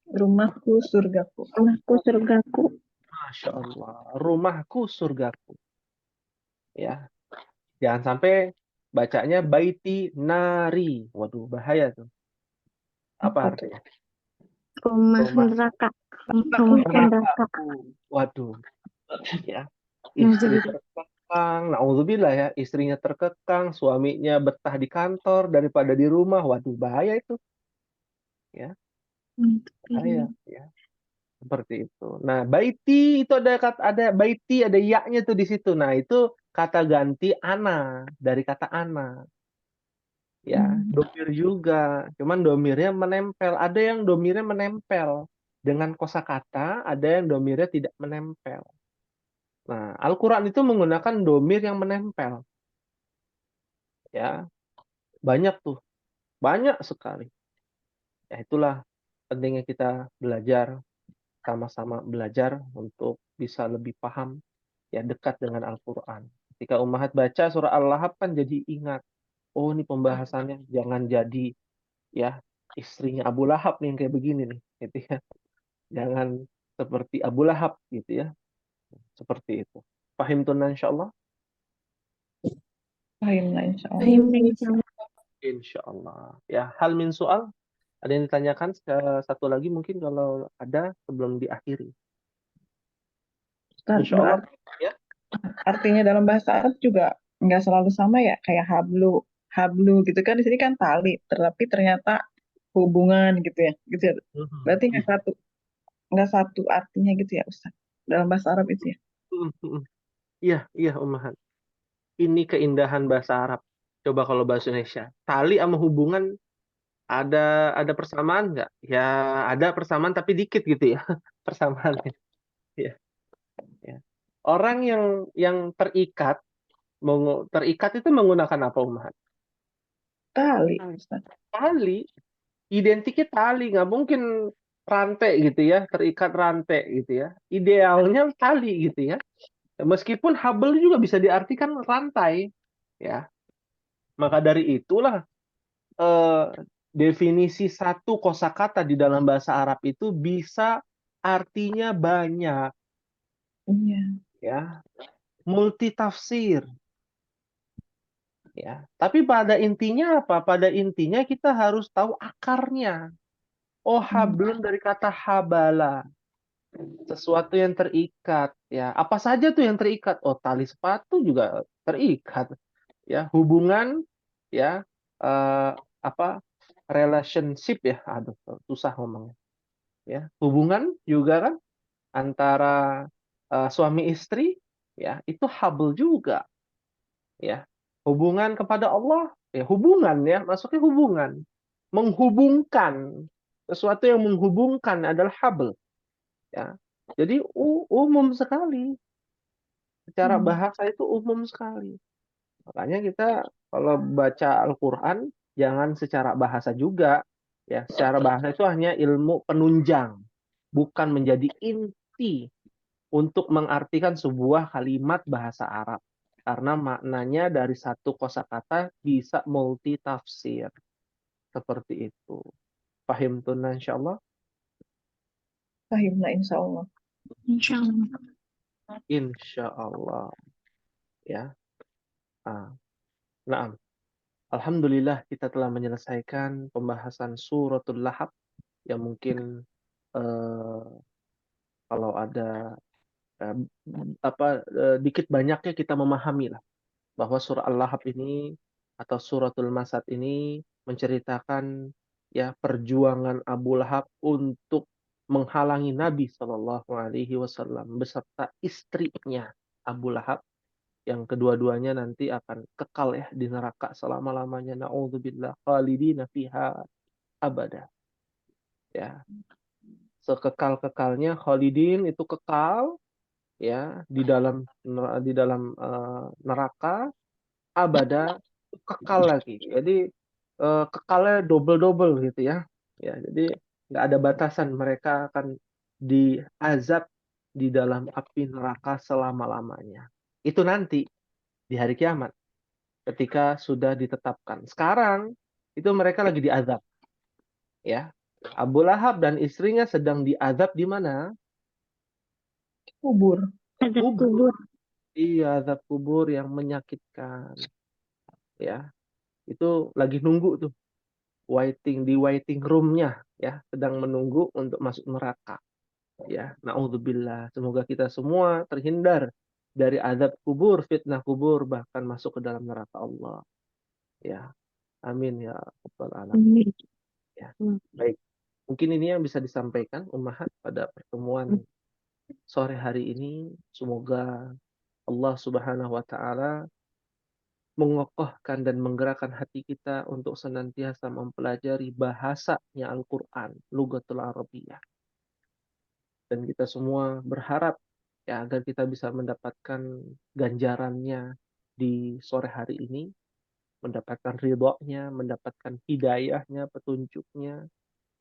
Rumahku, surgaku. Rumahku surgaku. Masya Allah. Rumahku surgaku. Ya. Jangan sampai bacanya Baiti Nari. Waduh, bahaya tuh. Apa artinya? Rumah Rumah neraka. Rumahku neraka. Waduh. Ya. Istri Nauzubillah. terkekang, naudzubillah ya, istrinya terkekang, suaminya betah di kantor daripada di rumah. Waduh, bahaya itu. Ya, bahaya ya. Seperti itu. Nah, baiti itu ada baiti, ada ya-nya tuh di situ. Nah, itu kata ganti ana dari kata ana. Ya, domir juga. Cuman domirnya menempel. Ada yang domirnya menempel dengan kosakata, ada yang domirnya tidak menempel. Nah, Al-Quran itu menggunakan domir yang menempel. Ya, banyak tuh. Banyak sekali. Ya, itulah pentingnya kita belajar, sama-sama belajar untuk bisa lebih paham, ya dekat dengan Al-Quran. Ketika Ummahat baca surah Al-Lahab kan jadi ingat, oh ini pembahasannya jangan jadi ya istrinya Abu Lahab nih yang kayak begini nih, gitu ya. Jangan seperti Abu Lahab gitu ya. Seperti itu. Pahim tuh insyaallah? Paham lah insya Allah. Insyaallah. Ya, hal min soal. Ada yang ditanyakan satu lagi mungkin kalau ada sebelum diakhiri. Ustaz, Insyaallah. Ya. artinya dalam bahasa Arab juga nggak selalu sama ya, kayak hablu, hablu gitu kan, di sini kan tali, tapi ternyata hubungan gitu ya, gitu ya. Berarti nggak satu artinya gitu ya Ustaz, dalam bahasa Arab itu ya. Iya, iya Ummahat. Ini keindahan bahasa Arab. Coba kalau bahasa Indonesia. Tali sama hubungan ada persamaan nggak? Ya ada persamaan tapi dikit gitu ya persamaannya. Ya, ya. Orang yang terikat itu menggunakan apa Ummahat? Tali Ustaz. Tali. Identiknya tali, nggak mungkin rantai gitu ya, terikat rantai gitu ya. Idealnya tali gitu ya. Meskipun habel juga bisa diartikan rantai, ya. Maka dari itulah eh, definisi satu kosakata di dalam bahasa Arab itu bisa artinya banyak, Iya. ya, multitafsir, ya. Tapi pada intinya apa? Pada intinya kita harus tahu akarnya. Oh, hablun dari kata habala, sesuatu yang terikat, ya. Apa saja tuh yang terikat? Oh, tali sepatu juga terikat, ya. Hubungan, ya, apa? Relationship ya, aduh, susah ngomongnya. Ya, hubungan juga kan antara suami istri, ya, itu habl juga, ya. Hubungan kepada Allah, ya, hubungan ya, masuknya hubungan. Menghubungkan, sesuatu yang menghubungkan adalah habl, ya. Jadi umum sekali. Secara bahasa itu umum sekali. Makanya kita kalau baca Al-Qur'an jangan secara bahasa juga, ya. Secara bahasa itu hanya ilmu penunjang, bukan menjadi inti untuk mengartikan sebuah kalimat bahasa Arab. Karena maknanya dari satu kosakata bisa multi tafsir. Seperti itu. Pahim tunna insyaallah? Paham lah insya Allah. Insyaallah. Insyaallah. Ya. Nah, alhamdulillah kita telah menyelesaikan pembahasan suratul Lahab yang mungkin eh, kalau ada dikit banyaknya kita memahami lah bahwa surah Al-Lahab ini atau suratul Masad ini menceritakan ya perjuangan Abu Lahab untuk menghalangi Nabi Shallallahu Alaihi Wasallam beserta istrinya Abu Lahab yang kedua-duanya nanti akan kekal ya di neraka selama-lamanya. Na'udzubillah khalidina fiha abada. Ya, sekekal-kekalnya khalidin itu kekal ya di dalam neraka abada kekal lagi. Jadi kekalnya double-double gitu ya. Ya, jadi nggak ada batasan, mereka akan diazab di dalam api neraka selama-lamanya. Itu nanti di hari kiamat ketika sudah ditetapkan. Sekarang itu mereka lagi diazab. Ya. Abu Lahab dan istrinya sedang diazab di mana? Kubur. Azab kubur. Iya, azab kubur yang menyakitkan. Ya. Itu lagi nunggu tuh. Di waiting room-nya ya, sedang menunggu untuk masuk neraka. Ya, naudzubillah. Semoga kita semua terhindar dari azab kubur, fitnah kubur, bahkan masuk ke dalam neraka Allah. Ya. Amin ya rabbal alamin. Ya. Baik. Mungkin ini yang bisa disampaikan Ummahat pada pertemuan sore hari ini. Semoga Allah Subhanahu wa taala mengokohkan dan menggerakkan hati kita untuk senantiasa mempelajari bahasanya Al-Qur'an, Lughatul Arabiyyah. Dan kita semua berharap ya agar kita bisa mendapatkan ganjarannya di sore hari ini, mendapatkan ridhonya, mendapatkan hidayahnya, petunjuknya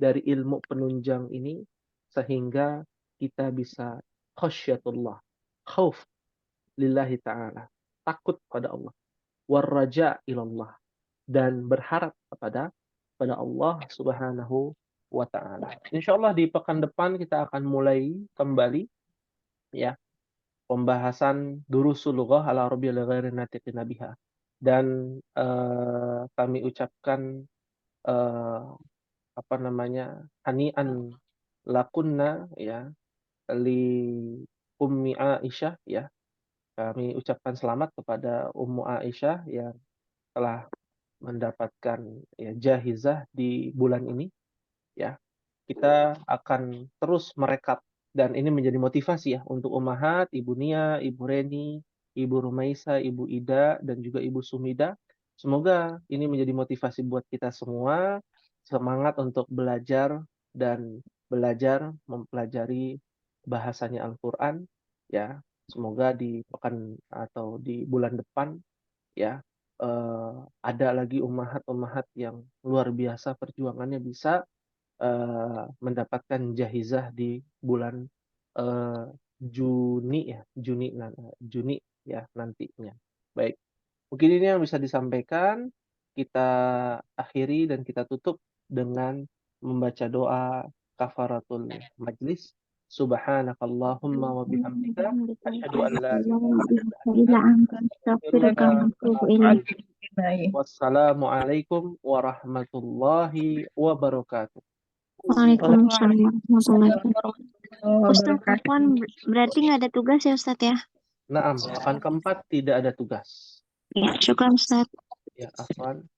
dari ilmu penunjang ini, sehingga kita bisa khasyatullah, khauf lillahi ta'ala, takut pada Allah, warraja ilallah, dan berharap pada Allah Subhanahu wa ta'ala. Insyaallah di pekan depan kita akan mulai kembali ya pembahasan durusul lughah ala arabiyya ghairi natiqina biha. Dan kami ucapkan hani'an lakunna ya li Ummi Aisyah ya. Kami ucapkan selamat kepada Ummu Aisyah yang telah mendapatkan ya jahizah di bulan ini ya. Kita akan terus merekap dan ini menjadi motivasi ya untuk Ummahat, Ibu Nia, Ibu Reni, Ibu Rumaisa, Ibu Ida dan juga Ibu Sumida. Semoga ini menjadi motivasi buat kita semua, semangat untuk belajar dan belajar mempelajari bahasanya Al-Qur'an ya. Semoga di pekan atau di bulan depan ya ada lagi ummahat-ummahat yang luar biasa perjuangannya bisa mendapatkan jahizah di bulan Juni ya nantinya. Baik, mungkin ini yang bisa disampaikan. Kita akhiri dan kita tutup dengan membaca doa kafaratul majlis. Subhanakallahumma wa bihamdika asyhadu an la ilaha illa anta. Wassalamualaikum warahmatullahi wabarakatuh. Waalaikumsalam warahmatullahi wabarakatuh. Ustaz Afwan, berarti nggak ada tugas ya Ustaz ya? Naam, pekan keempat tidak ada tugas. Ya, syukur Ustaz. Ya, Afwan.